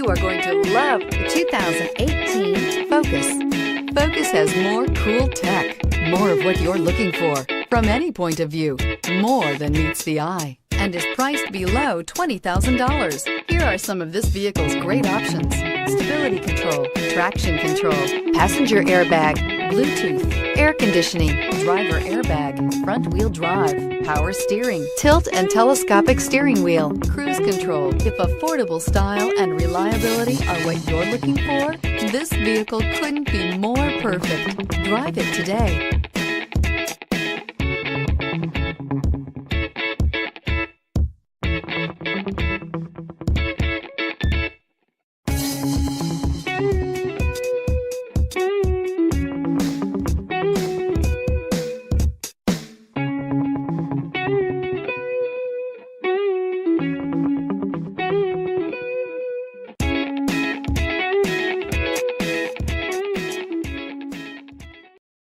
are going to love the 2018 Focus. Focus has more cool tech, more of what you're looking for from any point of view, more than meets the eye, and is priced below $20,000. Here are some of this vehicle's great options: stability control, traction control, passenger airbag, Bluetooth, air conditioning, driver airbag, front wheel drive, power steering, tilt and telescopic steering wheel, cruise control. If affordable style and reliability are what you're looking for, this vehicle couldn't be more perfect. Drive it today.